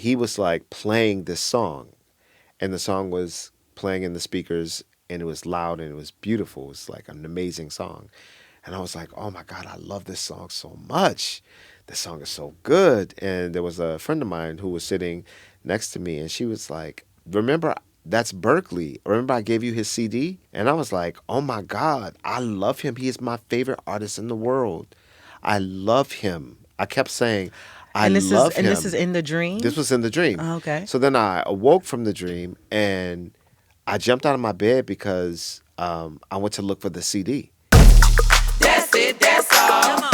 he was like playing this song, and the song was playing in the speakers, and it was loud and it was beautiful. It was like an amazing song. And I was like, oh my God, I love this song so much. This song is so good. And there was a friend of mine who was sitting next to me, and she was like, remember, that's Berkley. Remember I gave you his CD? And I was like, oh my God, I love him. He is my favorite artist in the world. I love him. I kept saying, I love him. And this is in the dream? This was in the dream. Oh, okay. So then I awoke from the dream, and I jumped out of my bed because I went to look for the CD. That's it, that's all.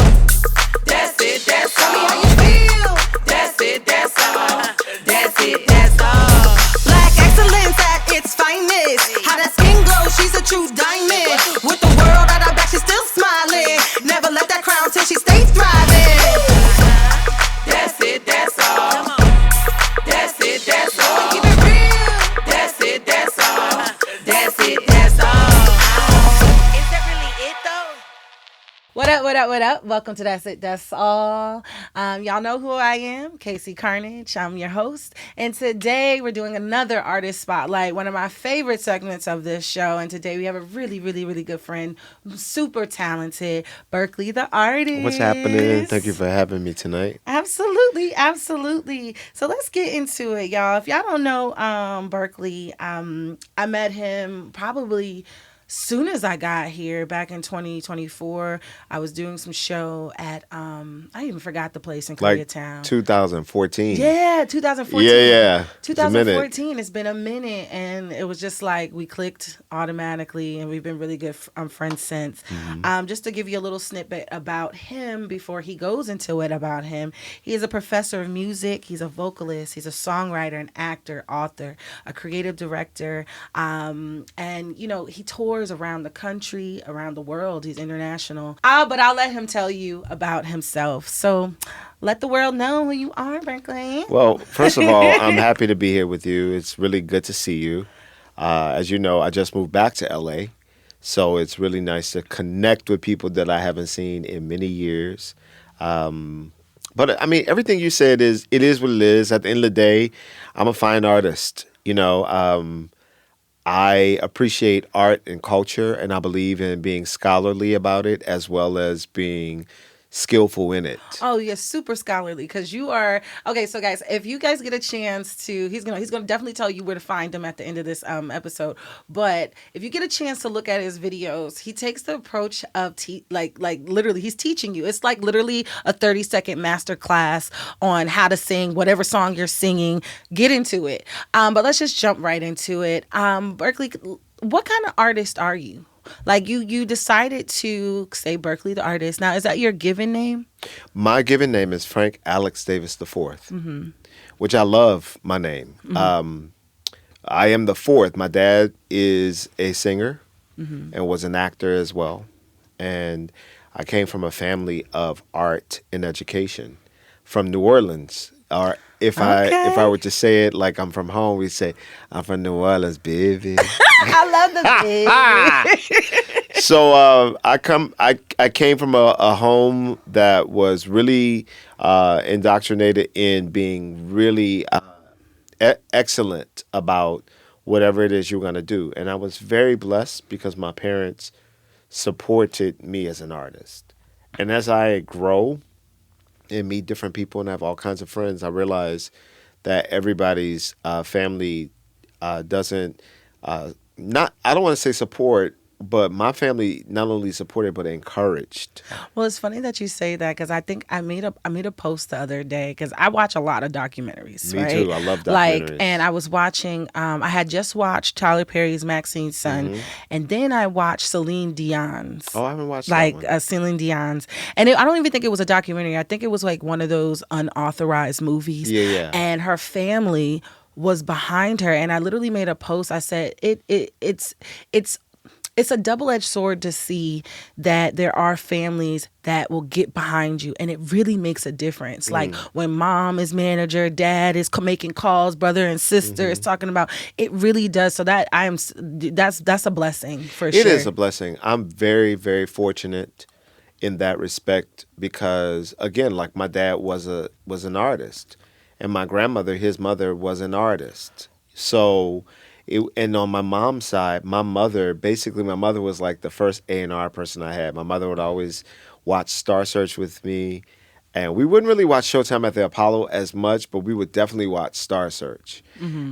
That's it, that's all. Tell me how you feel. That's it, that's all. That's it, that's all. Black excellence at its finest. How that skin glows, she's a true diamond. With the world at her back, she's still smiling. Never let that crown till she stays thriving. That's it, that's all. That's it, that's all. Keep it real. That's it, that's all. That's it, that's all. Is that really it though? What up, what up, what up? Welcome to That's It, That's All. Y'all know who I am, KC Carnage. I'm your host. And today we're doing another artist spotlight, one of my favorite segments of this show. And today we have a really, really, really good friend, super talented, Berklee the Artist. What's happening? Thank you for having me tonight. Absolutely, absolutely. So let's get into it, y'all. If y'all don't know Berklee, I met him probably soon as I got here back in 2024. I was doing some show at I even forgot the place in Koreatown. Like 2014. Yeah, 2014. Yeah. 2014. It's been a minute, and it was just like we clicked automatically, and we've been really good friends since. Mm-hmm. Just to give you a little snippet about him before he goes into it about him. He is a professor of music. He's a vocalist. He's a songwriter, an actor, author, a creative director, and you know he tours around the country, around the world. He's international. But I'll let him tell you about himself. So let the world know who you are, Berklee. Well, first of all, I'm happy to be here with you. It's really good to see you. As you know, I just moved back to L.A., so it's really nice to connect with people that I haven't seen in many years. But I mean, everything you said it is what it is. At the end of the day, I'm a fine artist. You know, I appreciate art and culture, and I believe in being scholarly about it as well as being skillful in it. Oh, yeah, super scholarly, because you are okay. So, guys, if you guys get a chance to, he's gonna definitely tell you where to find him at the end of this episode. But if you get a chance to look at his videos, he takes the approach of like literally, he's teaching you. It's like literally a 30-second master class on how to sing whatever song you're singing. Get into it. But let's just jump right into it. Berklee, what kind of artist are you? Like you decided to say Berklee the Artist. Now, is that your given name? My given name is Frank Alex Davis IV, which I love my name. I am the fourth. My dad is a singer and was an actor as well. And I came from a family of art and education from New Orleans. Or if I were to say it like I'm from home, we'd say, I'm from New Orleans, baby. I love the baby. So I came from a home that was really indoctrinated in being really excellent about whatever it is you're going to do. And I was very blessed because my parents supported me as an artist. And as I grow and meet different people and have all kinds of friends, I realize that everybody's family doesn't I don't want to say support, but my family not only supported but encouraged. Well, it's funny that you say that, because I think I made a post the other day, because I watch a lot of documentaries. Me right? too. I love documentaries. And I was watching. I had just watched Tyler Perry's Maxine's Son, and then I watched Celine Dion's. Oh, I haven't watched that one. Celine Dion's, and I don't even think it was a documentary. I think it was like one of those unauthorized movies. Yeah. And her family was behind her, and I literally made a post. I said it's a double-edged sword to see that there are families that will get behind you, and it really makes a difference. Like when mom is manager, dad is making calls, brother and sister is talking about. It really does. So that's a blessing for sure. It is a blessing. I'm very, very fortunate in that respect because, again, like my dad was an artist, And my grandmother, his mother, was an artist. So, and on my mom's side, my mother was like the first A&R person I had. My mother would always watch Star Search with me. And we wouldn't really watch Showtime at the Apollo as much, but we would definitely watch Star Search.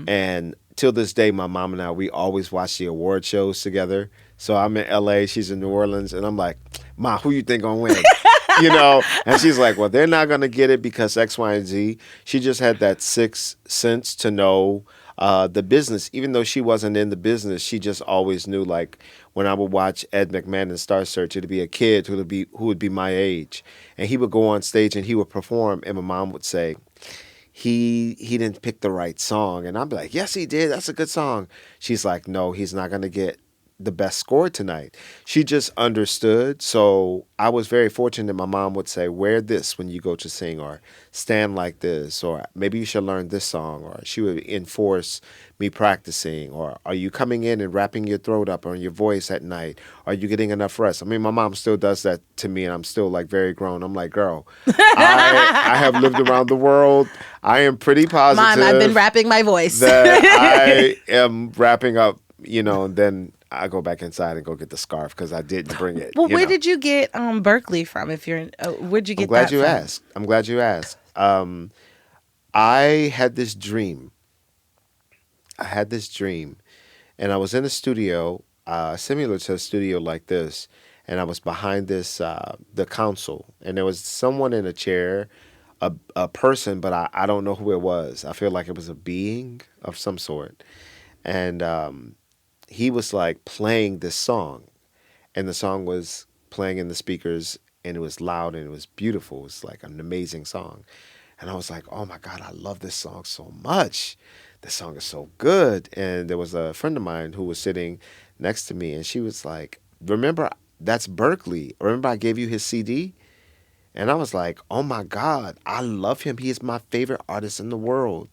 And till this day, my mom and I, we always watch the award shows together. So I'm in LA, she's in New Orleans, and I'm like, Ma, who you think gonna win? And she's like, well, they're not gonna get it because X, Y, and Z. She just had that sixth sense to know the business. Even though she wasn't in the business, she just always knew, like, when I would watch Ed McMahon in Star Search, it'd be a kid who would be my age. And he would go on stage and he would perform, and my mom would say, he didn't pick the right song. And I'd be like, yes, he did. That's a good song. She's like, no, he's not going to get the best score tonight. She just understood. So I was very fortunate. My mom would say, wear this when you go to sing, or stand like this, or maybe you should learn this song, or she would enforce me practicing, or are you coming in and wrapping your throat up on your voice at night? Are you getting enough rest? I mean, my mom still does that to me, and I'm still like very grown. I'm like, girl, I have lived around the world. I am pretty positive. Mom, I've been wrapping my voice. That I am wrapping up, and then I go back inside and go get the scarf because I didn't bring it. Well, where did you get Berkley from? If you're, where'd you get that from? I'm glad you asked. I had this dream. And I was in a studio, similar to a studio like this, and I was behind this, the console, and there was someone in a chair, a person, but I don't know who it was. I feel like it was a being of some sort. And he was like playing this song, and the song was playing in the speakers, and it was loud and it was beautiful. It was like an amazing song. And I was like, oh my God, I love this song so much. This song is so good. And there was a friend of mine who was sitting next to me, and she was like, remember, that's Berkley. Remember I gave you his CD? And I was like, oh my God, I love him. He is my favorite artist in the world.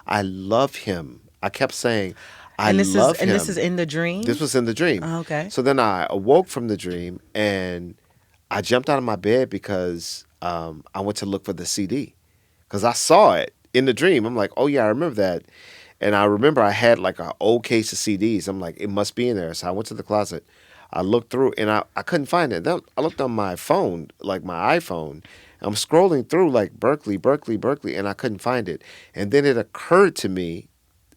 I love him. I kept saying, I love him. And this is in the dream? This was in the dream. Oh, okay. So then I awoke from the dream, and I jumped out of my bed because I went to look for the CD. Because I saw it in the dream. I'm like, oh yeah, I remember that. And I remember I had like an old case of CDs. I'm like, it must be in there. So I went to the closet. I looked through, and I couldn't find it. Then I looked on my phone, like my iPhone. I'm scrolling through like Berkley, and I couldn't find it. And then it occurred to me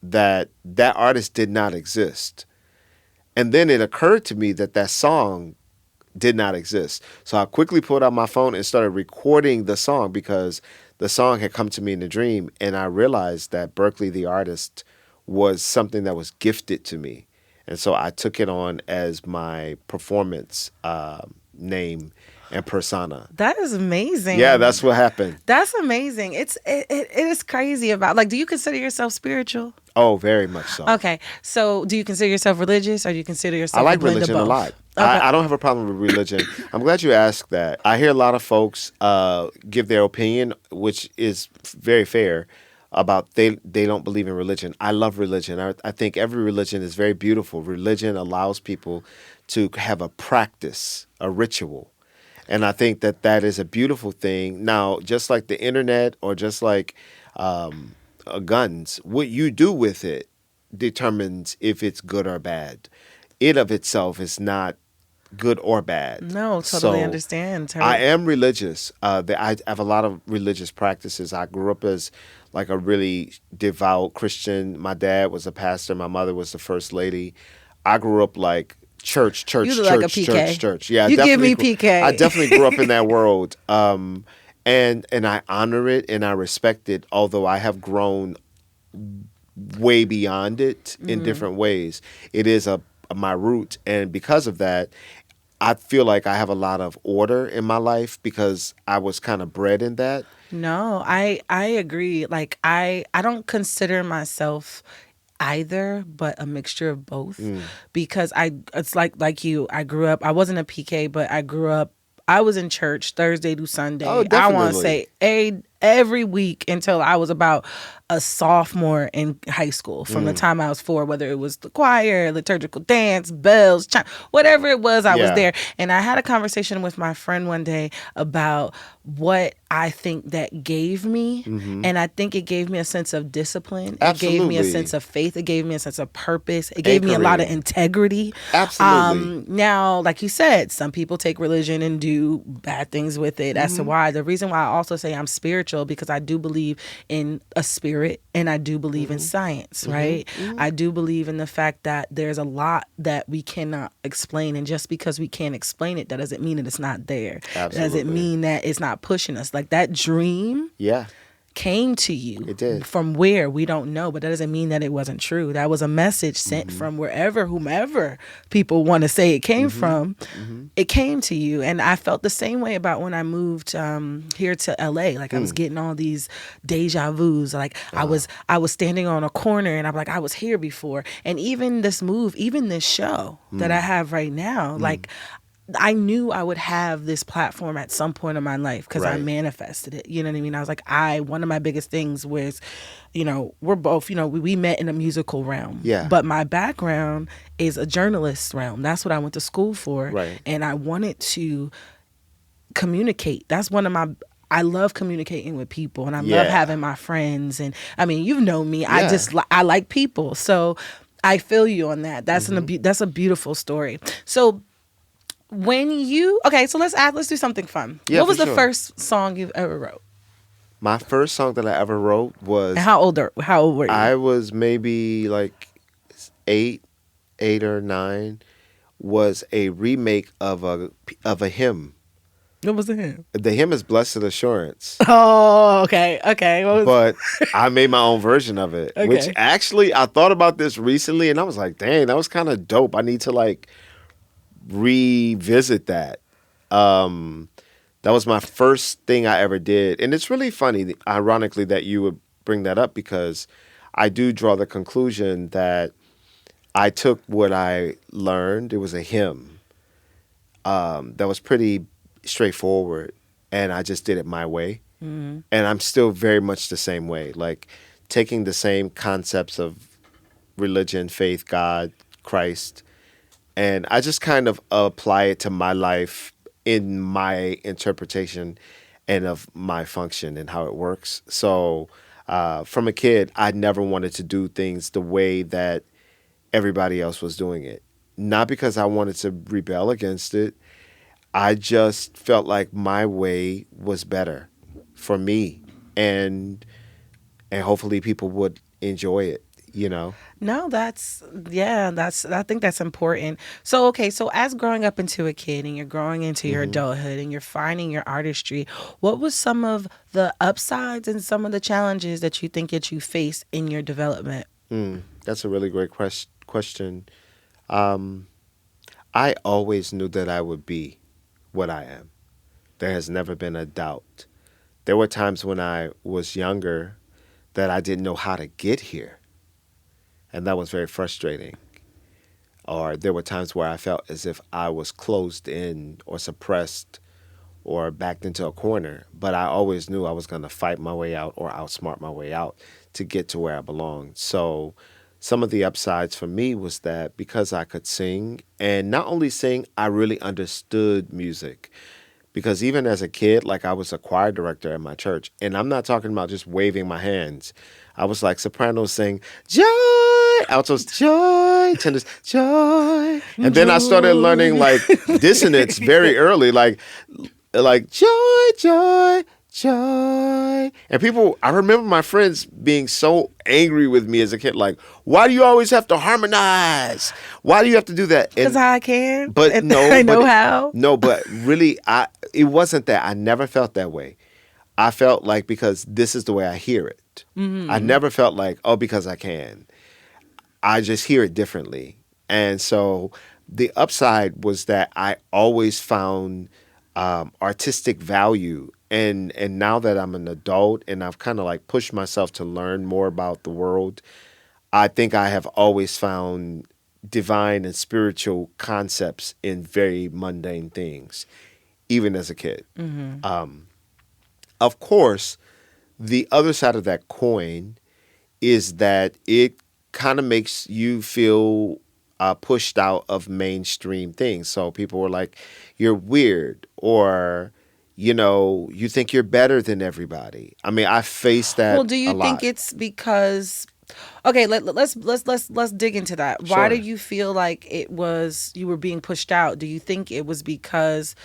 that artist did not exist. And then it occurred to me that song did not exist. So I quickly pulled out my phone and started recording the song, because the song had come to me in a dream, and I realized that Berklee the Artist was something that was gifted to me. And so I took it on as my performance name and persona. That is amazing. Yeah, that's what happened. That's amazing. It is crazy about, like, do you consider yourself spiritual? Oh, very much so. Okay. So do you consider yourself religious, or do you consider yourself I like religion a lot. Okay. I don't have a problem with religion. I'm glad you asked that. I hear a lot of folks give their opinion, which is very fair, about they don't believe in religion. I love religion. I think every religion is very beautiful. Religion allows people to have a practice, a ritual. And I think that is a beautiful thing. Now, just like the internet, or just like guns, what you do with it determines if it's good or bad. It of itself is not good or bad. No, totally understand. I am religious. I have a lot of religious practices. I grew up as like a really devout Christian. My dad was a pastor. My mother was the first lady. I grew up like church. You look like a PK. Church. Yeah, you give me PK. I definitely grew up in that world. And I honor it and I respect it, although I have grown way beyond it in different ways. It is my root, and because of that, I feel like I have a lot of order in my life because I was kind of bred in that. No, I agree. Like I don't consider myself either, but a mixture of both. Because it's like you. I grew up. I wasn't a PK, but I grew up. I was in church Thursday to Sunday. Oh, I definitely. want to say every week until I was about a sophomore in high school. From the time I was 4, whether it was the choir, liturgical dance, bells, whatever it was, I was Yeah. there. And I had a conversation with my friend one day about what I think that gave me. And I think it gave me a sense of discipline. It gave me a Absolutely. sense of faith. It gave me a sense of purpose. It gave me a lot of Anchoring. integrity. Absolutely. Now, like you said, some people take religion and do bad things with it. As to why. The reason why I also say I'm spiritual, because I do believe in a spirit and I do believe in science, right? I do believe in the fact that there's a lot that we cannot explain. And just because we can't explain it, that doesn't mean that it's not there. Absolutely. Doesn't mean that it's not pushing us. Like that dream Yeah. came to you. It did. From where, we don't know, but that doesn't mean that it wasn't true. That was a message sent from wherever, whomever people want to say it came from. It came to you. And I felt the same way about when I moved here to LA. Like I was getting all these deja vus. Like I was standing on a corner and I'm like, I was here before. And even this move, even this show that I have right now, like I knew I would have this platform at some point in my life because I Right. manifested it. You know what I mean? I was like, one of my biggest things was, we're both, we met in a musical realm. Yeah. But my background is a journalist realm. That's what I went to school for. Right. And I wanted to communicate. That's one of my, I love communicating with people and I love Yeah. having my friends. And I mean, you've known me. I Yeah. just, I like people. So I feel you on that. That's that's a beautiful story. So, so let's do something fun. Yeah, what was for the sure. first song you've ever wrote? My first song that I ever wrote was And how old were you? I was maybe like 8 or 9. Was a remake of a hymn. What was the hymn? The hymn is "Blessed Assurance," Oh, okay. What was but I made my own version of it. Okay. Which actually, I thought about this recently, and I was like, "Dang, that was kind of dope." I need to like revisit that. That was my first thing I ever did, and it's really funny, ironically, that you would bring that up because I do draw the conclusion that I took what I learned. It was a hymn that was pretty straightforward, and I just did it my way. And I'm still very much the same way, like taking the same concepts of religion, faith, God, Christ, and I just kind of apply it to my life in my interpretation and of my function and how it works. So from a kid, I never wanted to do things the way that everybody else was doing it. Not because I wanted to rebel against it. I just felt like my way was better for me, and hopefully people would enjoy it, No, I think that's important. So, okay, so as growing up into a kid and you're growing into your adulthood and you're finding your artistry, what was some of the upsides and some of the challenges that you think that you faced in your development? That's a really great question. I always knew that I would be what I am. There has never been a doubt. There were times when I was younger that I didn't know how to get here. And that was very frustrating. Or there were times where I felt as if I was closed in or suppressed or backed into a corner. But I always knew I was going to fight my way out or outsmart my way out to get to where I belonged. So some of the upsides for me was that because I could sing, and not only sing, I really understood music. Because even as a kid, like I was a choir director at my church, and I'm not talking about just waving my hands. I was like sopranos saying, joy, altos, joy, tenors, joy. And then I started learning like dissonance very early, like joy, joy, joy. And people, I remember my friends being so angry with me as a kid, like, why do you always have to harmonize? Why do you have to do that? Because I can. But and no, I know but how. No, but really, it wasn't that. I never felt that way. I felt like because this is the way I hear it. I never felt like, because I can. I just hear it differently. And so the upside was that I always found artistic value. And now that I'm an adult and I've kind of like pushed myself to learn more about the world, I think I have always found divine and spiritual concepts in very mundane things, even as a kid. Of course, the other side of that coin is that it kind of makes you feel pushed out of mainstream things. So people were like, you're weird, or, you think you're better than everybody. I mean, I faced that. Well, do you a think lot. it's because? Okay, let's dig into that. Why do Sure. you feel like you were being pushed out? Do you think it was because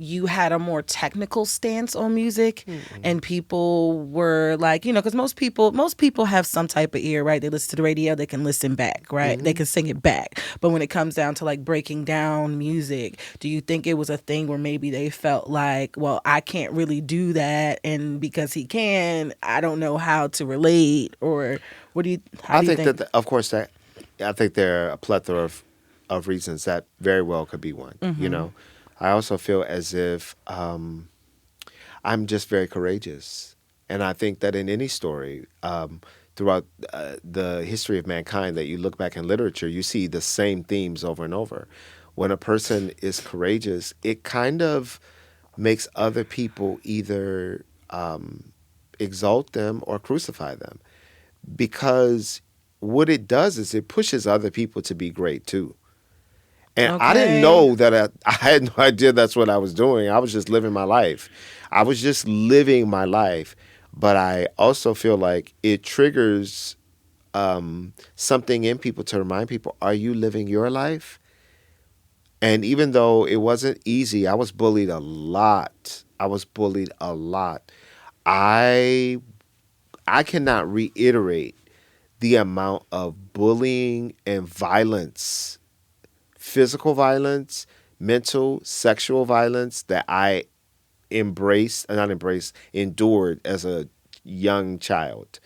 you had a more technical stance on music, and people were like, because most people have some type of ear, right? They listen to the radio, they can listen back, right? They can sing it back. But when it comes down to like breaking down music, do you think it was a thing where maybe they felt like, well, I can't really do that, and because he can, I don't know how to relate, or what do you? How I do you think that, of course, that I think there are a plethora of reasons that very well could be one. I also feel as if I'm just very courageous, and I think that in any story throughout the history of mankind, that you look back in literature, you see the same themes over and over. When a person is courageous, it kind of makes other people either exalt them or crucify them, because what it does is it pushes other people to be great too. And I didn't Okay. know that I had no idea that's what I was doing. I was just living my life. I was just living my life. But I also feel like it triggers something in people to remind people, are you living your life? And even though it wasn't easy, I was bullied a lot. I cannot reiterate the amount of bullying and violence, physical violence, mental, sexual violence that I endured as a young child.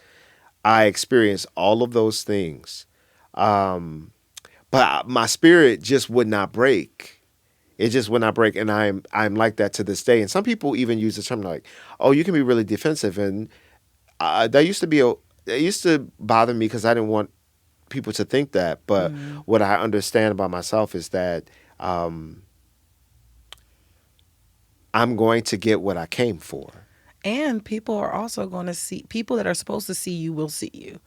I experienced all of those things. But my spirit just would not break. It just would not break, and I'm like that to this day. And some people even use the term like, "Oh, you can be really defensive," and that used to bother me because I didn't want people to think that. But what I understand about myself is that I'm going to get what I came for. And people are also going to see, people that are supposed to see you will see you.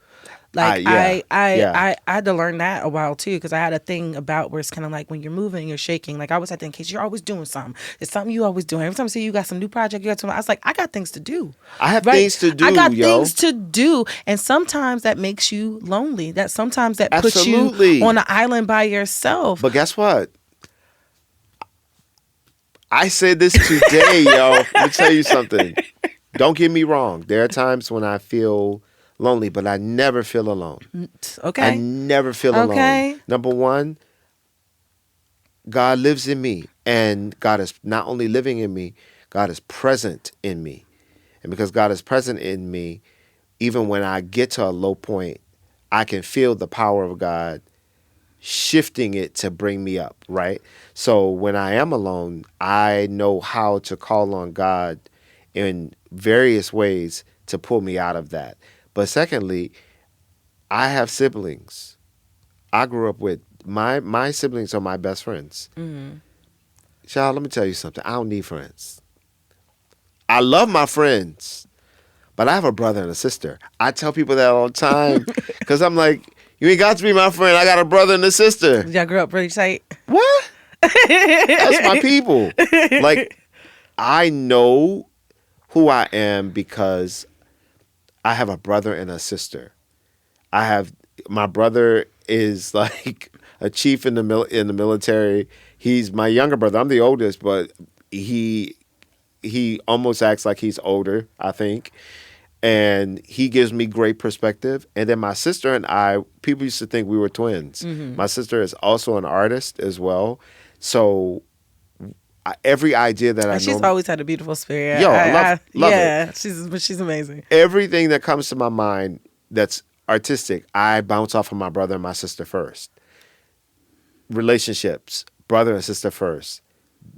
Like Yeah. I had to learn that a while too, because I had a thing about where it's kind of like when you're moving, you're shaking. Like I always had to, in case you're always doing something. It's something you always doing. Every time I see you got some new project, you got something. I was like, I got things to do. I have Right? things to do, I got yo. things to do, and sometimes that makes you lonely. That sometimes that puts Absolutely. you on an island by yourself. But guess what? I said this today, yo. Let me tell you something. Don't get me wrong. There are times when I feel lonely, but I never feel alone. Okay. I never feel Okay. alone. Number one, God lives in me. And God is not only living in me, God is present in me. And because God is present in me, even when I get to a low point, I can feel the power of God shifting it to bring me up, right? So when I am alone, I know how to call on God in various ways to pull me out of that. But secondly, I have siblings. I grew up with my siblings are my best friends. Child, let me tell you something. I don't need friends. I love my friends, but I have a brother and a sister. I tell people that all the time because I'm like, you ain't got to be my friend. I got a brother and a sister. Y'all grew up pretty tight. What? That's my people. Like, I know who I am because I have a brother and a sister. My brother is like a chief in the military. He's my younger brother. I'm the oldest, but he almost acts like he's older, I think. And he gives me great perspective. And then my sister and I, people used to think we were twins. My sister is also an artist as well. So every idea that I She's know, always had a beautiful spirit. Yo, love yeah, it. she's amazing. everything that comes to my mind that's artistic, I bounce off of my brother and my sister first. Relationships, brother and sister first.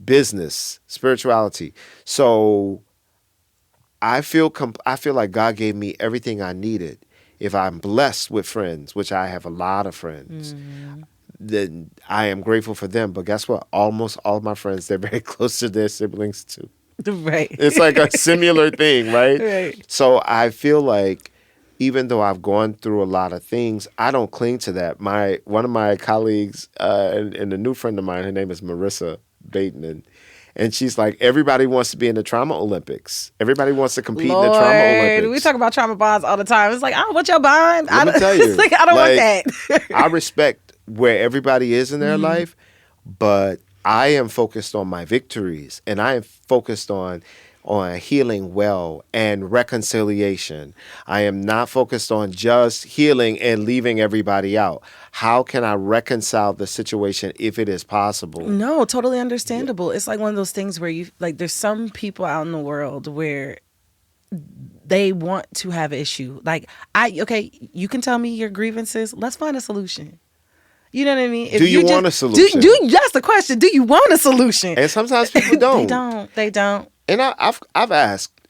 Business, spirituality. So I feel like God gave me everything I needed. If I'm blessed with friends, which I have a lot of friends, then I am grateful for them. But guess what? Almost all of my friends, they're very close to their siblings too. Right. It's like a similar thing, right? Right. So I feel like even though I've gone through a lot of things, I don't cling to that. One of my colleagues and a new friend of mine, her name is Marissa Bateman, and she's like, everybody wants to be in the Trauma Olympics. Everybody wants to compete in the Trauma Olympics. We talk about trauma bonds all the time. It's like, I don't want your bond. Let me tell you, It's like, I don't want that. I respect where everybody is in their life, but I am focused on my victories, and I am focused on healing well and reconciliation. I am not focused on just healing and leaving everybody out. How can I reconcile the situation if it is possible? No, totally understandable. It's like one of those things where there's some people out in the world where they want to have an issue. Like, you can tell me your grievances. Let's find a solution. You know what I mean? If do you want a solution? That's the question. Do you want a solution? And sometimes people don't. They don't. And I've asked,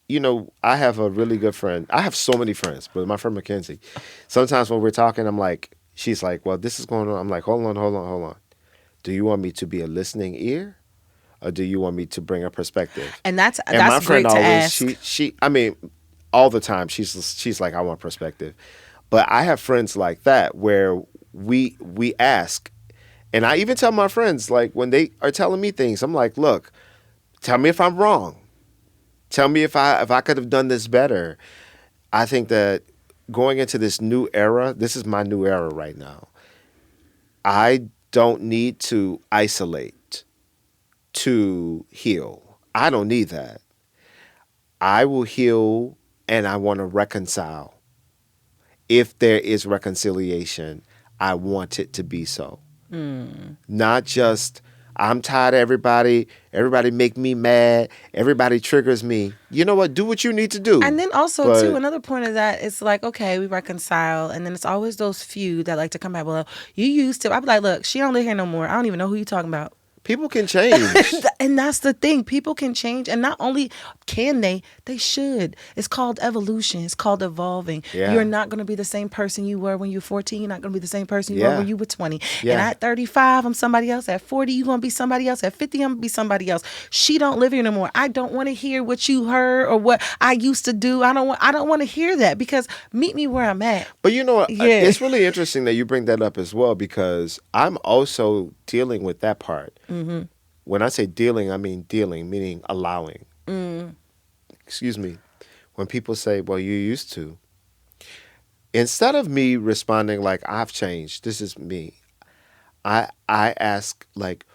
I have a really good friend. I have so many friends, but my friend Mackenzie, sometimes when we're talking, she's like, well, this is going on. I'm like, hold on. Do you want me to be a listening ear, or do you want me to bring a perspective? And that's my friend great to always, ask. all the time, she's like, I want perspective. But I have friends like that where we ask, and I even tell my friends, like, when they are telling me things, I'm like, look, tell me if I'm wrong. Tell me if I could have done this better. I think that going into this new era, this is my new era right now. I don't need to isolate to heal. I don't need that. I will heal, and I want to reconcile. If there is reconciliation, I want it to be so. Not just, I'm tired of everybody make me mad, everybody triggers me. You know what? Do what you need to do. And then also, too, another point of that, it's like, okay, we reconcile, and then it's always those few that like to come back, well, you used to. I'd be like, look, she don't live here no more. I don't even know who you talking about. People can change. And that's the thing. People can change. And not only can they should. It's called evolution. It's called evolving. Yeah. You're not going to be the same person you were when you were 14. You're not going to be the same person you were when you were 20. Yeah. And at 35, I'm somebody else. At 40, you're going to be somebody else. At 50, I'm going to be somebody else. She don't live here no more. I don't want to hear what you heard or what I used to do. I don't want to hear that, because meet me where I'm at. But you know what? Yeah. It's really interesting that you bring that up as well, because I'm also dealing with that part. Mm-hmm. When I say dealing, I mean dealing, meaning allowing. Excuse me. When people say, well, you used to. Instead of me responding like, I've changed, this is me, I ask, like,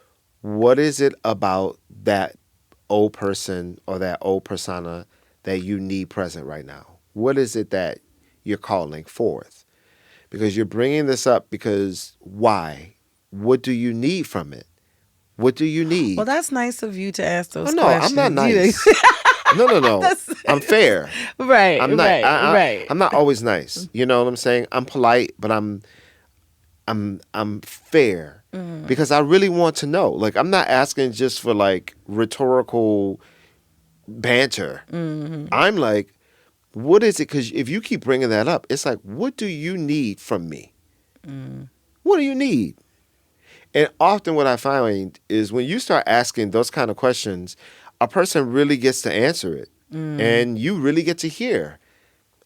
what is it about that old person or that old persona that you need present right now? What is it that you're calling forth? Because you're bringing this up because why? What do you need from it? What do you need? Well, that's nice of you to ask those no, questions. I'm not nice. No. I'm fair. Right, I'm not, right. I'm not always nice. You know what I'm saying? I'm polite, but I'm fair, because I really want to know. Like, I'm not asking just for like rhetorical banter. I'm like, what is it? Because if you keep bringing that up, it's like, what do you need from me? What do you need? And often what I find is when you start asking those kind of questions, a person really gets to answer it. And you really get to hear.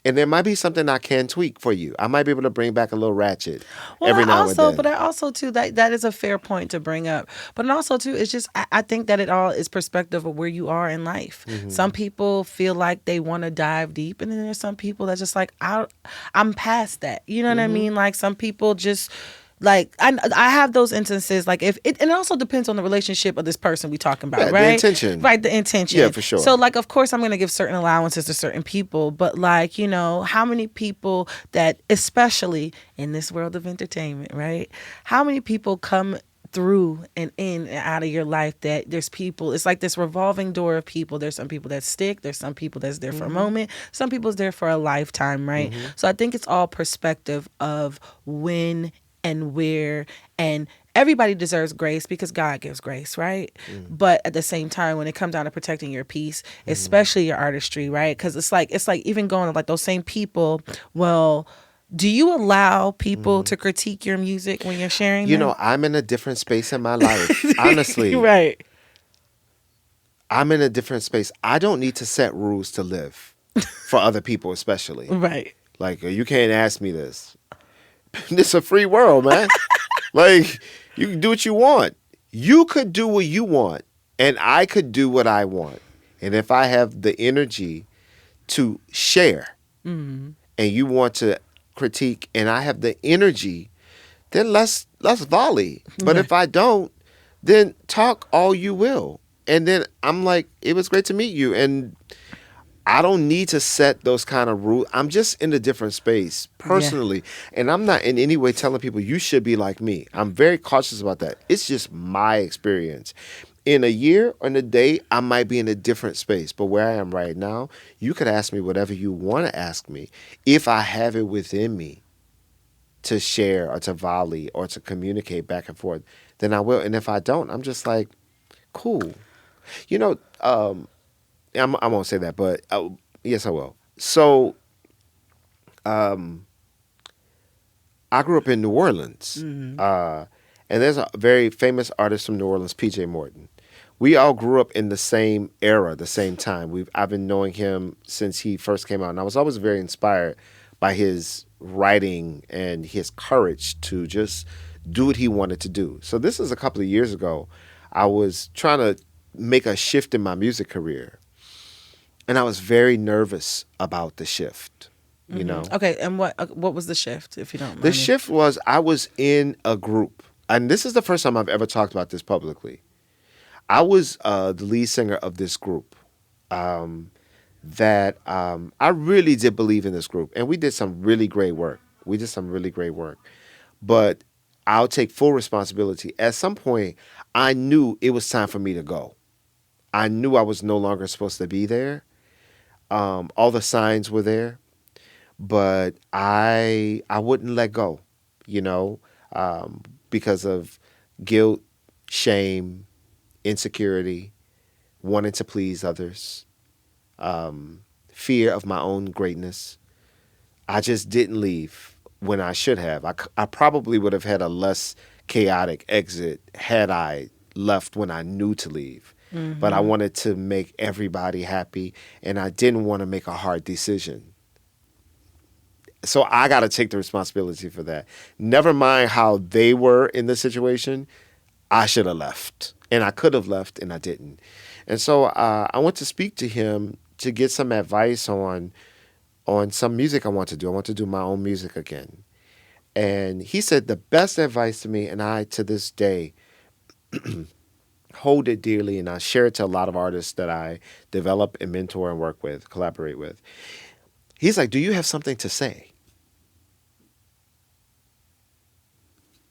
And there might be something I can tweak for you. I might be able to bring back a little ratchet every now and then. But I also, too, that is a fair point to bring up. But also, too, it's just, I think that it all is perspective of where you are in life. Some people feel like they want to dive deep. And then there's some people that's just like, I'm past that. You know what I mean? Like, some people just... Like, I have those instances, like, and it also depends on the relationship of this person we talking about, right? The intention. Right, the intention. Yeah, for sure. So, like, of course, I'm going to give certain allowances to certain people, but, like, how many people that, especially in this world of entertainment, right? How many people come through and in and out of your life that there's people, it's like this revolving door of people. There's some people that stick. There's some people that's there for a moment. Some people's there for a lifetime, right? So I think it's all perspective of when and where, and everybody deserves grace because God gives grace, right? But at the same time, when it comes down to protecting your peace, especially your artistry, right? Because it's like even going to like those same people. Well, do you allow people to critique your music when you're sharing? You know, I'm in a different space in my life, honestly. Right. I'm in a different space. I don't need to set rules to live for other people, especially. Right. Like, you can't ask me this. It's a free world, man. Like, you can do what you want. You could do what you want, and I could do what I want. And if I have the energy to share, and you want to critique, and I have the energy, then let's volley. But if I don't, then talk all you will. And then I'm like, it was great to meet you. And I don't need to set those kind of rules. I'm just in a different space personally. And I'm not in any way telling people you should be like me. I'm very cautious about that. It's just my experience. In a year or in a day, I might be in a different space. But where I am right now, you could ask me whatever you want to ask me. If I have it within me to share or to volley or to communicate back and forth, then I will. And if I don't, I'm just like, cool. You know, I won't say that, but yes, I will. So, I grew up in New Orleans, and there's a very famous artist from New Orleans, P.J. Morton. We all grew up in the same era, the same time. I've been knowing him since he first came out, and I was always very inspired by his writing and his courage to just do what he wanted to do. So this is a couple of years ago. I was trying to make a shift in my music career. And I was very nervous about the shift, you know. Okay, and what was the shift, if you don't mind? The shift was I was in a group, and this is the first time I've ever talked about this publicly. I was the lead singer of this group that I really did believe in this group, and we did some really great work. But I'll take full responsibility. At some point, I knew it was time for me to go. I knew I was no longer supposed to be there. All the signs were there, but I wouldn't let go, you know, because of guilt, shame, insecurity, wanting to please others, fear of my own greatness. I just didn't leave when I should have. I probably would have had a less chaotic exit had I left when I knew to leave. But I wanted to make everybody happy, and I didn't want to make a hard decision. So I got to take the responsibility for that. Never mind how they were in the situation, I should have left. And I could have left, and I didn't. And so I went to speak to him to get some advice on some music I want to do. I want to do my own music again. And he said the best advice to me, and I, to this day, hold it dearly, and I share it to a lot of artists that I develop and mentor and work with, collaborate with. He's like, do you have something to say?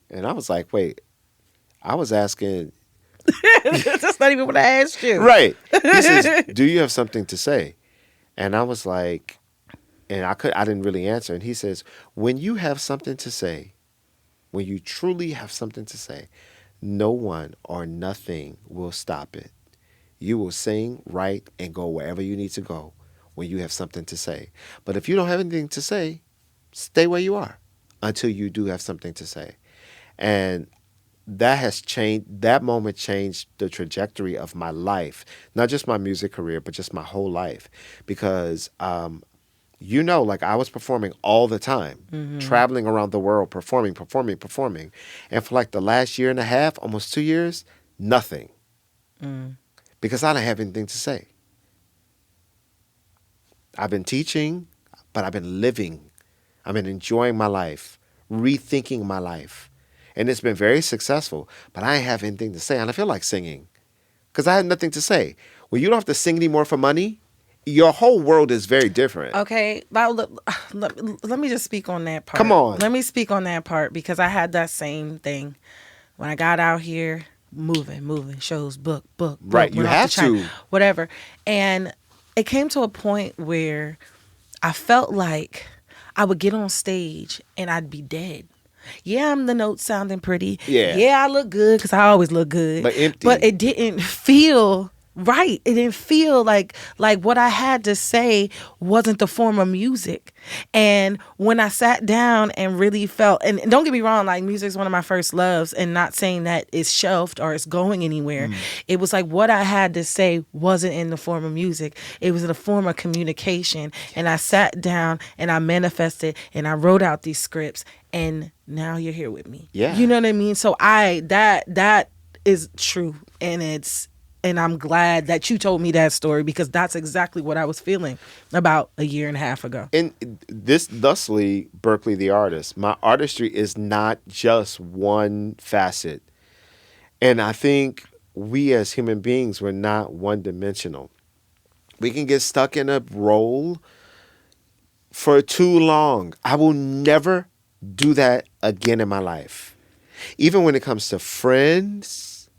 And I was like, wait, I was asking. That's not even what I asked you. Right. He says, do you have something to say? And I was like, and I didn't really answer. And he says, when you have something to say, when you truly have something to say, no one or nothing will stop it. You will sing, write, and go wherever you need to go when you have something to say. But if you don't have anything to say, stay where you are until you do have something to say. And that has changed. That moment changed the trajectory of my life, not just my music career, but just my whole life. Because you know, like I was performing all the time, traveling around the world, performing. And for like the last year and a half, almost 2 years, nothing. Because I didn't have anything to say. I've been teaching, but I've been living. I've been enjoying my life, rethinking my life. And it's been very successful, but I ain't have anything to say. And I feel like singing because I had nothing to say. When you don't have to sing anymore for money, your whole world is very different. Okay, let me just speak on that part. Come on. Let me speak on that part because I had that same thing. When I got out here, moving, shows, book. Right, you have to. Whatever. And it came to a point where I felt like I would get on stage and I'd be dead. Yeah, I'm the notes sounding pretty. Yeah. Yeah, I look good because I always look good. But empty. But it didn't feel right. It didn't feel like what I had to say wasn't the form of music. And when I sat down and really felt, and don't get me wrong, like music's one of my first loves, and not saying that it's shelved or it's going anywhere. It was like what I had to say wasn't in the form of music. It was in the form of communication. And I sat down and I manifested and I wrote out these scripts, and now you're here with me. Yeah. You know what I mean? So that is true, and I'm glad that you told me that story, because that's exactly what I was feeling about a year and a half ago. And thusly, Berklee the Artist, my artistry is not just one facet. And I think we as human beings, we're not one-dimensional. We can get stuck in a role for too long. I will never do that again in my life. Even when it comes to friends,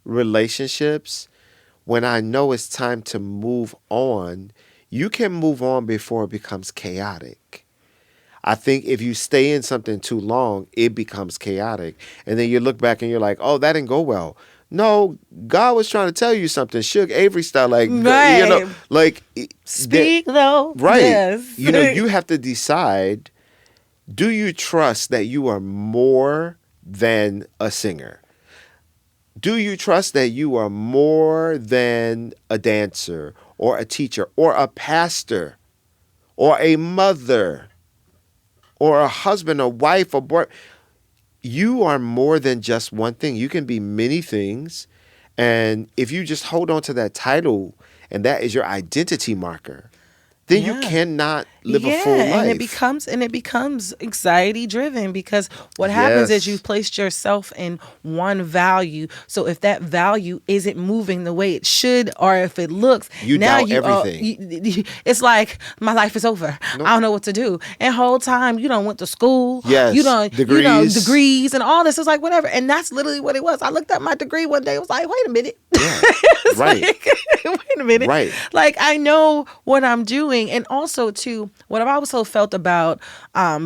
relationships, when I know it's time to move on, you can move on before it becomes chaotic. I think if you stay in something too long, it becomes chaotic. And then you look back and you're like, oh, that didn't go well. No, God was trying to tell you something. Suge Avery style, like, Right. you know, like. Speak though. Right. Yes. You know, you have to decide, do you trust that you are more than a singer? Do you trust that you are more than a dancer or a teacher or a pastor or a mother or a husband or wife or boy? You are more than just one thing. You can be many things. And if you just hold on to that title and that is your identity marker, then you cannot live a full life. And it becomes anxiety driven, because what happens is Yes. you've placed yourself in one value. So if that value isn't moving the way it should, or if it looks, You now doubt everything. it's like my life is over. I don't know what to do. And whole time you done went to school. Yes, You know, degrees. degrees and all this. It's like whatever. And that's literally what it was. I looked at my degree one day. It was like, wait a minute. Yeah. It's Right. like, wait a minute. Right. Like, I know what I'm doing. And also, too, what I've also felt about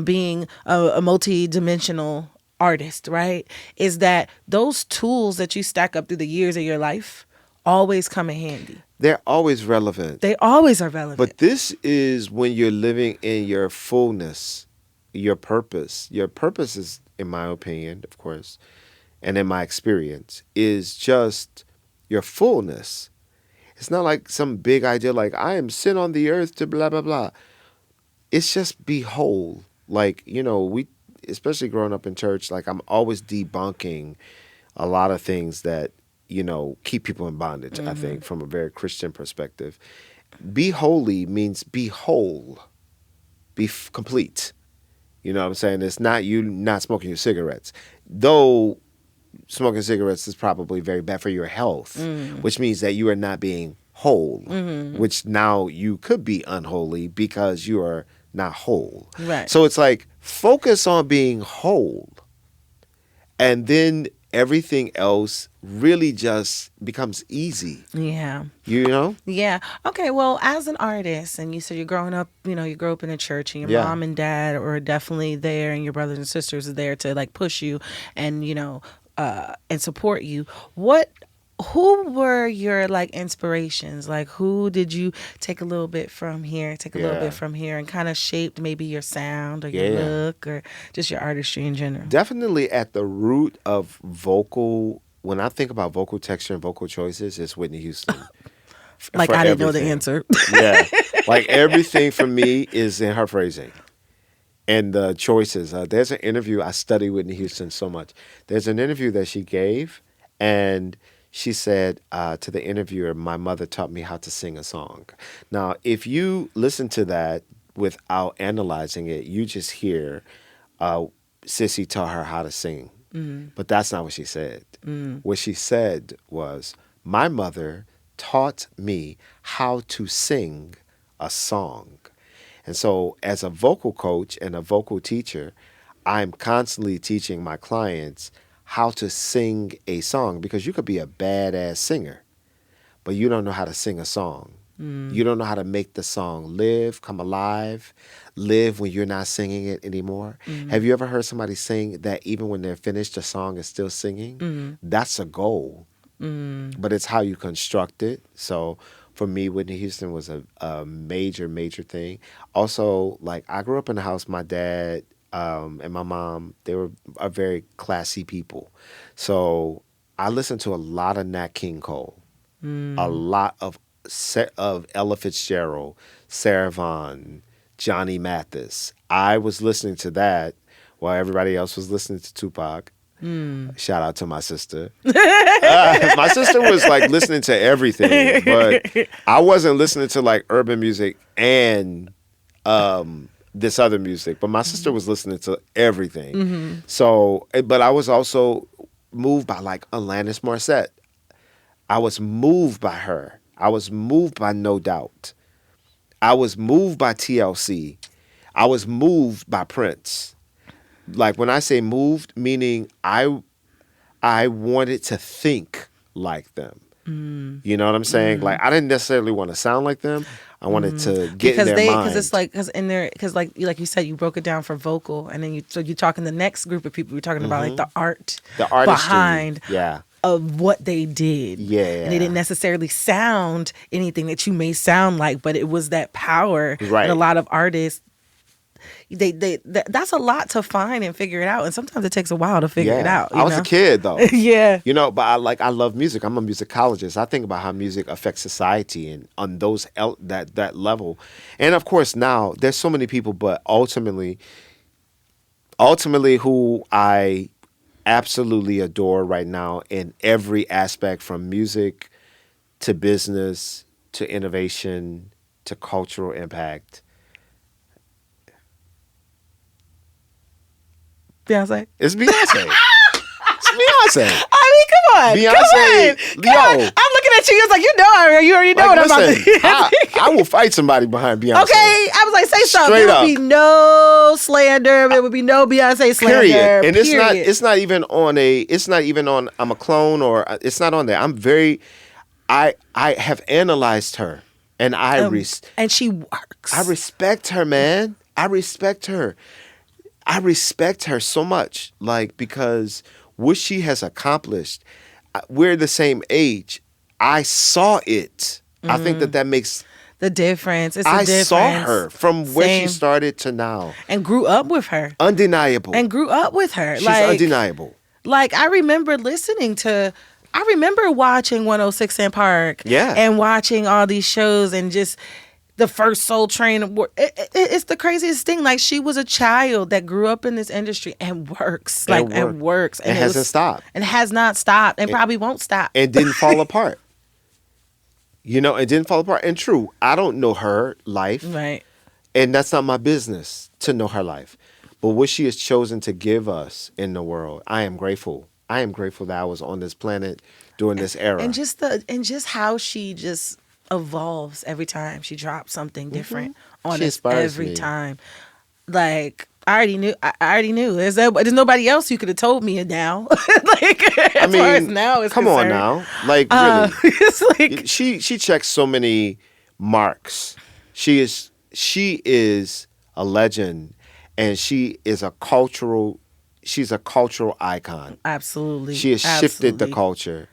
being a multi-dimensional artist, right, is that those tools that you stack up through the years of your life always come in handy. They're always relevant. They always are relevant. But this is when you're living in your fullness, your purpose. Your purpose is, in my opinion, of course, and in my experience, is just your fullness. It's not like some big idea like, I am sent on the earth to blah, blah, blah. It's just be whole. Like, you know, we, especially growing up in church, like I'm always debunking a lot of things that, you know, keep people in bondage, I think, from a very Christian perspective. Be holy means be whole, be complete. You know what I'm saying? It's not you not smoking your cigarettes. Though smoking cigarettes is probably very bad for your health, which means that you are not being whole, which now you could be unholy because you are not whole. Right. So it's like, focus on being whole, and then everything else really just becomes easy. Yeah. You know? Yeah. Okay. Well, as an artist, and you said you're growing up, you know, you grew up in a church, and your Yeah. mom and dad are definitely there, and your brothers and sisters are there to like push you and, you know, and support you. Who were your like inspirations? Like, who did you take a little bit from here, take a little Yeah. bit from here, and kind of shaped maybe your sound or your Yeah. look or just your artistry in general? Definitely at the root of vocal, when I think about vocal texture and vocal choices, it's Whitney Houston. Like, For I didn't know the everything. answer. Yeah. Like, everything for me is in her phrasing and the choices. There's an interview, I study Whitney Houston so much. There's an interview that she gave, and she said to the interviewer, my mother taught me how to sing a song. Now, if you listen to that without analyzing it, you just hear Sissy taught her how to sing. But that's not what she said. What she said was, my mother taught me how to sing a song. And so as a vocal coach and a vocal teacher, I'm constantly teaching my clients how to sing a song, because you could be a badass singer, but you don't know how to sing a song. You don't know how to make the song live, come alive, live when you're not singing it anymore. Have you ever heard somebody sing that even when they're finished, the song is still singing? That's a goal. but it's how you construct it. So for me, Whitney Houston was a major, major thing. Also, like, I grew up in a house, my dad and my mom, they were a very classy people. So I listened to a lot of Nat King Cole, a lot of Ella Fitzgerald, Sarah Vaughan, Johnny Mathis. I was listening to that while everybody else was listening to Tupac. Shout out to my sister. My sister was like listening to everything, but I wasn't listening to like urban music and this other music. But my sister was listening to everything. So, but I was also moved by like Alanis Morissette. I was moved by her. I was moved by No Doubt. I was moved by TLC. I was moved by Prince. Like, when I say moved, meaning I wanted to think like them. You know what I'm saying? Like, I didn't necessarily want to sound like them. I wanted to get in their mind. Because it's like, because like you said, you broke it down for vocal, and then you're talking the next group of people. You're talking about like the artistry behind of what they did. Yeah. And they didn't necessarily sound anything that you may sound like, but it was that power. Right. And a lot of artists, that's a lot to find and figure it out, and sometimes it takes a while to figure it out. I was a kid though. Yeah. You know, but I love music. I'm a musicologist. I think about how music affects society and on those that level. And of course now there's so many people, but ultimately who I absolutely adore right now in every aspect, from music to business to innovation to cultural impact. Beyonce. It's Beyonce. It's Beyonce. I mean, come on. Beyonce. Come on. I'm looking at you. It's like, you already know like, what I'm about listen, to I will fight somebody behind Beyonce. Okay. I was like, say something. Straight There up. would be no slander. There would be no Beyonce slander. Period. And period. it's not even on I'm a clone, or it's not on there. I have analyzed her, and and she works. I respect her, man. I respect her so much, like, because what she has accomplished, we're the same age. I saw it. I think that makes the difference. It's I a difference. saw her from where she Same. started to now. And grew up with her. Undeniable. And grew up with her. She's undeniable. Like, I remember watching 106 and Park. Yeah. And watching all these shows and just the first Soul Train. It's the craziest thing. Like, she was a child that grew up in this industry and works. And works. And hasn't stopped. And has not stopped. And probably won't stop. And didn't fall apart. You know, it didn't fall apart. And true, I don't know her life. Right. And that's not my business to know her life. But what she has chosen to give us in the world, I am grateful. I am grateful that I was on this planet during this era. And just how she just evolves every time she drops something different on She us inspires every me. time. Like, I already knew. There's nobody else who could have told me it now. Like, as far as now is come concerned. on now. Like, really. It's like, She checks so many marks. She is a legend, and she's a cultural icon. absolutely. She has shifted the absolutely. culture.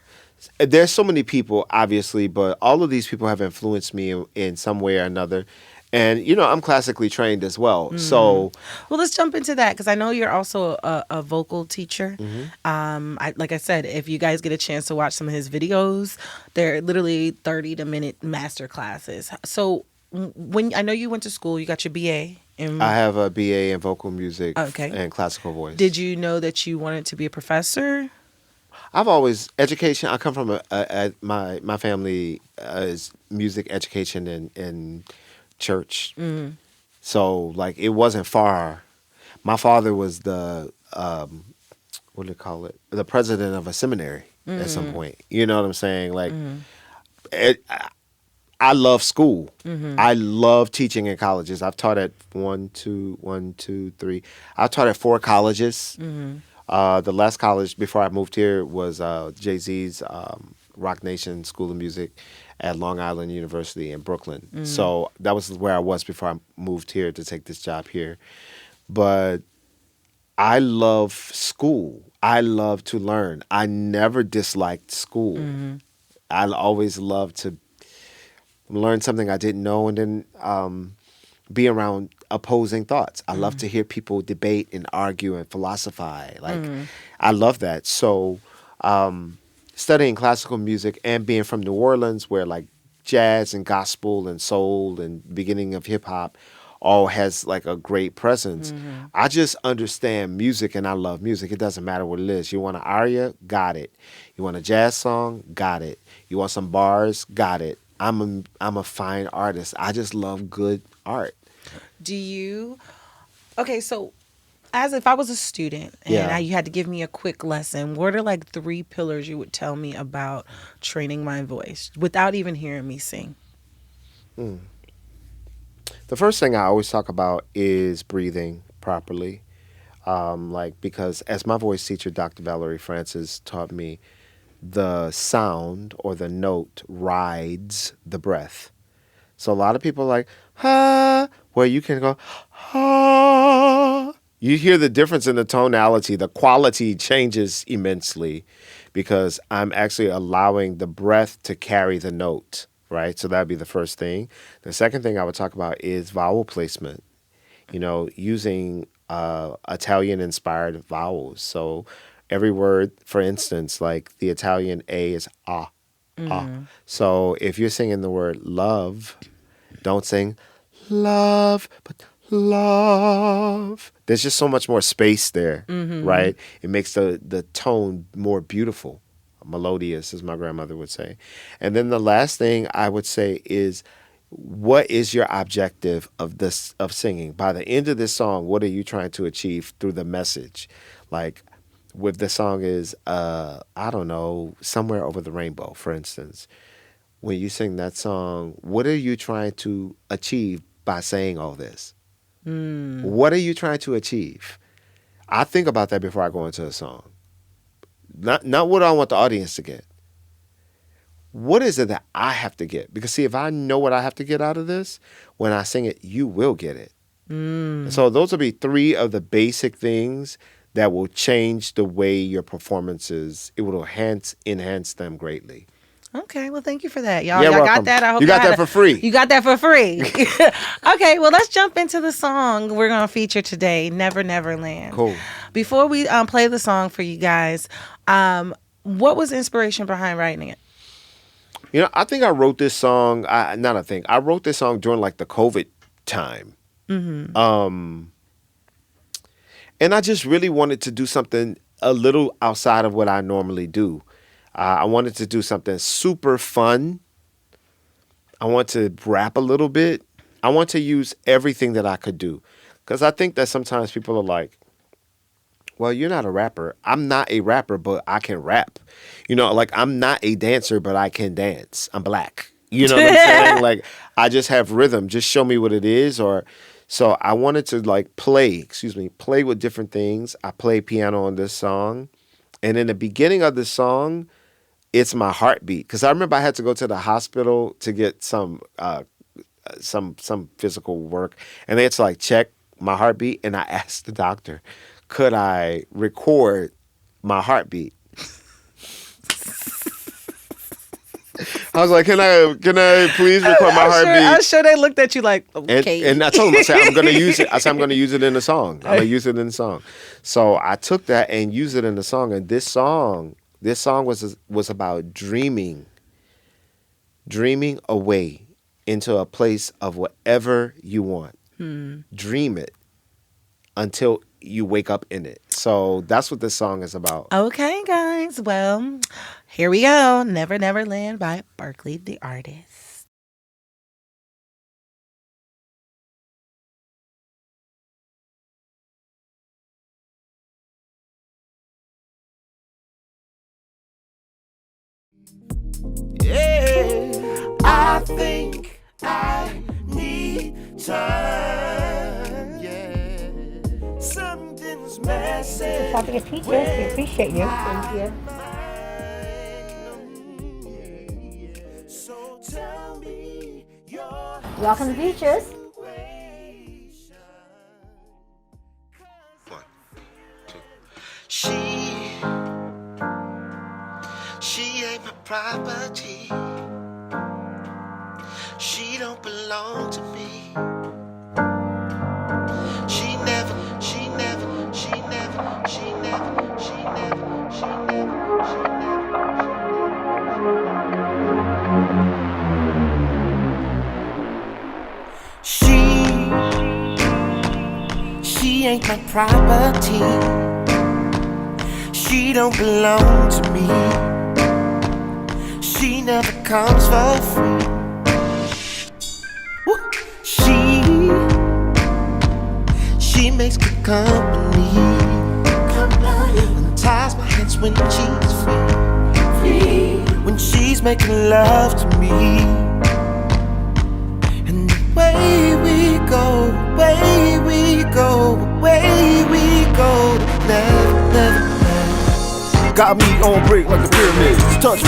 There's so many people, obviously, but all of these people have influenced me in some way or another. And, you know, I'm classically trained as well. So, Well, let's jump into that, because I know you're also a vocal teacher. Like I said, if you guys get a chance to watch some of his videos, they're literally 30-minute master classes. So when I know you went to school, you got your BA. I have a BA in vocal music and classical voice. Did you know that you wanted to be a professor? I've always education. I come from my family is music education and church. So, like, it wasn't far. My father was the what do you call it? The president of a seminary at some point. You know what I'm saying? Like, I love school. I love teaching in colleges. I've taught at 1, 2, 3. I've taught at 4 colleges. The last college before I moved here was Jay-Z's Rock Nation School of Music at Long Island University in Brooklyn. So that was where I was before I moved here to take this job here. But I love school. I love to learn. I never disliked school. I always loved to learn something I didn't know, and then be around opposing thoughts. I love to hear people debate and argue and philosophize. Like, I love that. So studying classical music and being from New Orleans, where like jazz and gospel and soul and beginning of hip hop all has like a great presence. I just understand music and I love music. It doesn't matter what it is. You want an aria? Got it. You want a jazz song? Got it. You want some bars? Got it. I'm a fine artist. I just love good art. Do you? Okay, so as if I was a student and Yeah. you had to give me a quick lesson, what are like 3 pillars you would tell me about training my voice without even hearing me sing? The first thing I always talk about is breathing properly. Because as my voice teacher, Dr. Valerie Francis, taught me, the sound or the note rides the breath. So a lot of people are like, ha, where you can go, ha. You hear the difference in the tonality. The quality changes immensely because I'm actually allowing the breath to carry the note, right? So that'd be the first thing. The second thing I would talk about is vowel placement, using Italian-inspired vowels. So every word, for instance, like the Italian A is ah, ah. So if you're singing the word love, don't sing love, but love. There's just so much more space there, right? It makes the tone more beautiful, melodious, as my grandmother would say. And then the last thing I would say is, what is your objective of singing? By the end of this song, what are you trying to achieve through the message? Like, with the song is, I don't know, Somewhere Over the Rainbow, for instance. When you sing that song, what are you trying to achieve by saying all this? What are you trying to achieve? I think about that before I go into a song. Not what I want the audience to get. What is it that I have to get? Because see, if I know what I have to get out of this, when I sing it, you will get it. So those will be 3 of the basic things that will change the way your performances, it will enhance them greatly. Okay, well, thank you for that, y'all. You're Y'all welcome. got that? I hope You got y'all that for free. You got that for free. Okay, well, let's jump into the song we're going to feature today, Never Never Land. Cool. Before we play the song for you guys, what was the inspiration behind writing it? I think I wrote this song, I wrote this song during like the COVID time. And I just really wanted to do something a little outside of what I normally do. I wanted to do something super fun. I want to rap a little bit. I want to use everything that I could do. Because I think that sometimes people are like, well, you're not a rapper. I'm not a rapper, but I can rap. Like, I'm not a dancer, but I can dance. I'm black. You know what I'm saying? Like, I just have rhythm. Just show me what it is. So I wanted to like play with different things. I play piano on this song. And in the beginning of the song, it's my heartbeat. Because I remember I had to go to the hospital to get some physical work. And they had to like check my heartbeat. And I asked the doctor, could I record my heartbeat? I was like, can I please record my heartbeat? I'm sure they looked at you like, okay. And I told them, I said, I'm going to use it. I said, I'm going to use it in the song. I'm going to use it in the song. So I took that and used it in the song. And this song was about dreaming away into a place of whatever you want. Dream it until you wake up in it. So that's what this song is about. Okay, guys. Well, here we go. Never Never Land by Berklee the Artist. Yeah, I think I need time. Yeah, something's messing. Topic is teachers. We appreciate you. Thank you. So tell me your Welcome to teachers. She property. She don't belong to me. She never, she never, she never, she never, she never, she never, she never. She ain't my property. She don't belong to me. She never comes for free. Woo. She makes good company. Unties my hands when she's free. When she's making love to me. And the way we go, away we go, away we go, never, never. Got me on break like the pyramids. Touch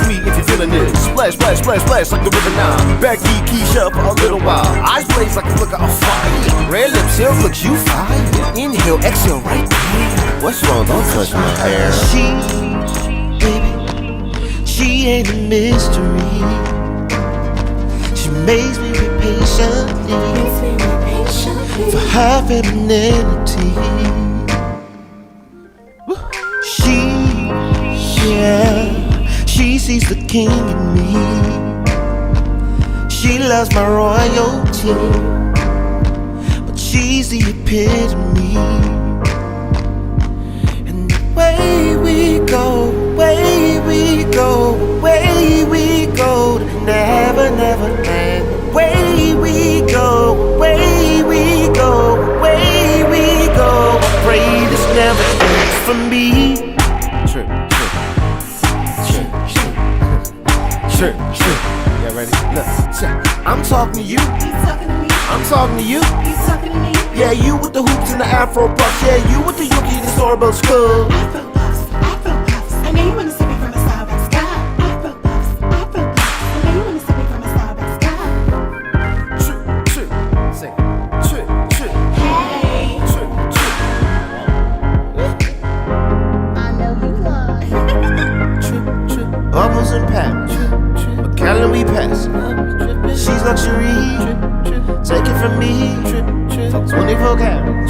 me if you're feeling this. Splash, splash, splash, splash like the river Nile. Berkley, Keisha for a little while. Eyes blaze like a flicker of fire. Red lips, here looks you fire. Inhale, exhale, right there. What's wrong? Don't touch my hair. She ain't a mystery. She makes me wait patiently for her femininity. She sees the king in me. She loves my royalty, but she's the epitome. And the way we go, away we go, away we go, never, never end. Away we go, away we go, away we go. I pray this never ends for me. Sure. Yeah, ready? Look, I'm talking to you. He's talking to me. I'm talking to you. He's talking to me. Yeah, you with the hoops and the afro puffs. Yeah, you with the yuki and the storybook skull. Afro puffs, afro puffs. I know you wanna see me from a Starbucks sky. Afro puffs, afro puffs. I know you wanna see me from a Starbucks sky. Say, Hey, I know you lie. Bubbles and Paris, a calendar we pass. She's luxury, take it from me. 24 karat,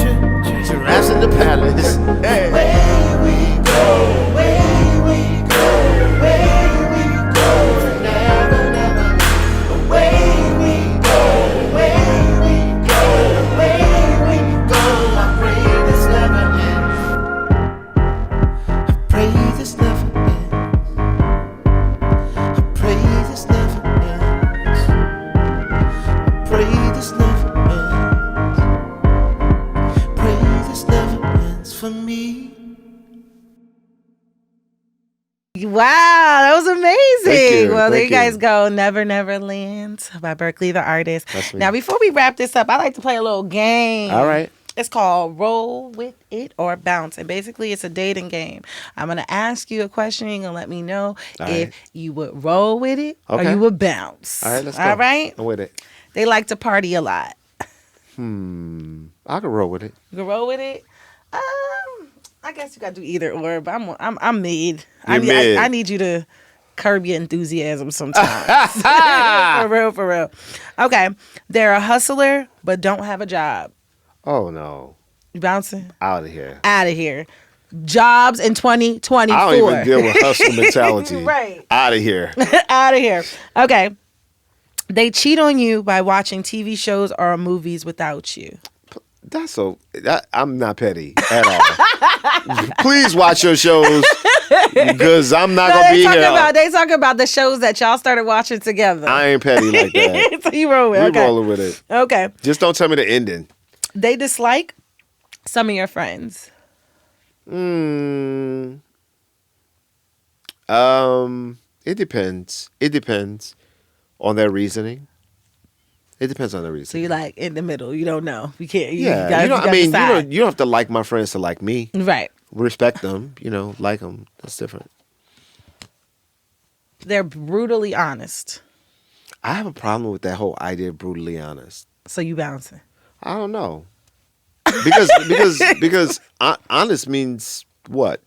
giraffes in the palace. Hey. Away we go, away we go, away we go, never, never. Away we go, away we go, away we go. I pray this never ends. I pray this never ends. I pray this never ends. I pray this never ends. Pray this never ends for me. Wow, that was amazing. Thank you, Well, there thank you guys you. go. Never, Never Land by Berklee the Artist. That's me. Now, before we wrap this up, I like to play a little game. All right. It's called Roll With It or Bounce. And basically, it's a dating game. I'm going to ask you a question. You're going to let me know All if right. you would roll with it or Okay. you would bounce. All right, let's go. All right? I'm with it. They like to party a lot. I can roll with it. You can roll with it? I guess you got to do either or, but I'm mid. You're mid. I need you to curb your enthusiasm sometimes. For real. Okay. They're a hustler, but don't have a job. Oh no, You bouncing? out of here. Out of here. Jobs in 2024. I don't even deal with hustle mentality. Right. Out of here. Out of here. Okay. They cheat on you by watching TV shows or movies without you. I'm not petty at all. Please watch your shows because I'm not gonna be here. They talk about the shows that y'all started watching together. I ain't petty like that. So you roll with it. We Okay. rolling with it. Okay. Just don't tell me the ending. They dislike some of your friends. It depends. It depends on their reasoning. It depends on the So reason. you like in the middle. You don't know. You can't. Yeah, gotta- gotta decide. you don't have to like my friends to like me. Right. Respect them, like them. That's different. They're brutally honest. I have a problem with that whole idea of brutally honest. So you bouncing. I don't know. Because honest means what?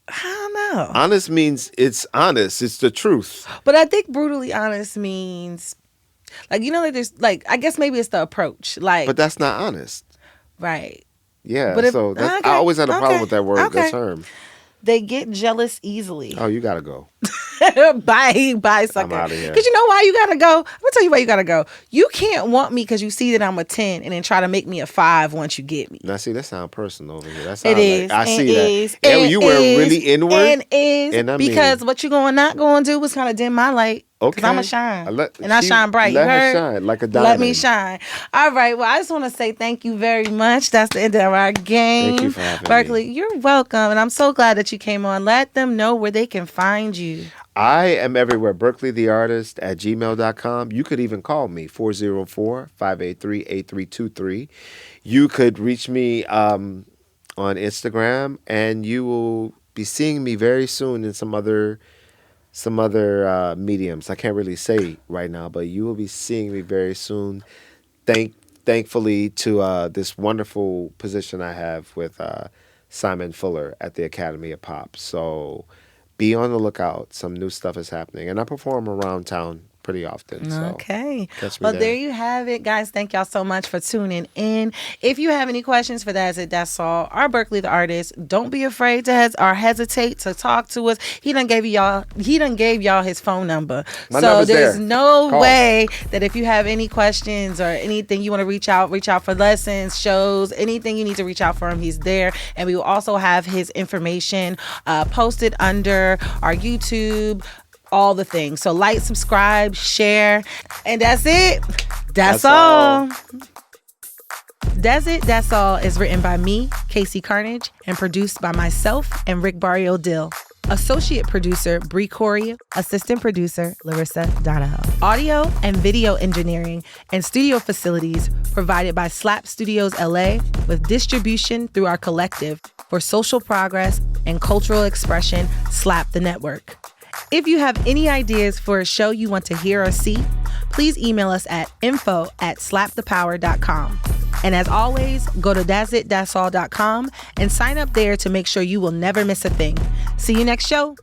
I don't know. Honest means it's honest. It's the truth. But I think brutally honest means, like, you know, like there's, like, I guess maybe it's the approach. Like, But that's not honest. right. Yeah. But if- So that's, okay, I always had a problem okay, with that word, okay. that term. They get jealous easily. Oh, you gotta go. Bye, sucker. I'm outta here. Because you know why you gotta go? I'm gonna tell you why you gotta go. You can't want me because you see that I'm a 10 and then try to make me a 5 once you get me. Now, see, that sounds personal over here. That's It is. I see is, that. And you were is, really inward. And is. And I mean- because what you not going to do is kind of dim my light. Okay. Because I'm going to shine. and I she- shine bright. Let you her heard? shine like a diamond. Let me shine. All right. Well, I just want to say thank you very much. That's the end of our game. Thank you for having Berkley, me. you're welcome. And I'm so glad that you came on. Let them know where they can find you. I am everywhere. Berklee the Artist at gmail.com. You could even call me 404-583-8323. You could reach me on Instagram, and you will be seeing me very soon in some other mediums. I can't really say right now, but you will be seeing me very soon. Thankfully to this wonderful position I have with Simon Fuller at the Academy of Pop. So be on the lookout. Some new stuff is happening, and I perform around town pretty often. So Okay. catch me Well, there. there you have it, guys. Thank y'all so much for tuning in. If you have any questions for Daz It Daz All, our Berklee the Artist, don't be afraid to hesitate to talk to us. He done gave y'all his phone number. My so number's there's there. no Call. way that if you have any questions or anything you want to reach out for lessons, shows, anything you need to reach out for him, he's there. And we will also have his information posted under our YouTube, all the things. So like, subscribe, share, and that's it. That's all. Daz It Daz All is written by me, KC Carnage, and produced by myself and Rick Barrio Dill. Associate producer, Bri Coorey. Assistant producer, Larissa Donahoe. Audio and video engineering and studio facilities provided by S.L.A.P Studios LA, with distribution through our collective for social progress and cultural expression, S.L.A.P the Network. If you have any ideas for a show you want to hear or see, please email us at info@slapthepower.com. And as always, go to dazitdazall.com and sign up there to make sure you will never miss a thing. See you next show.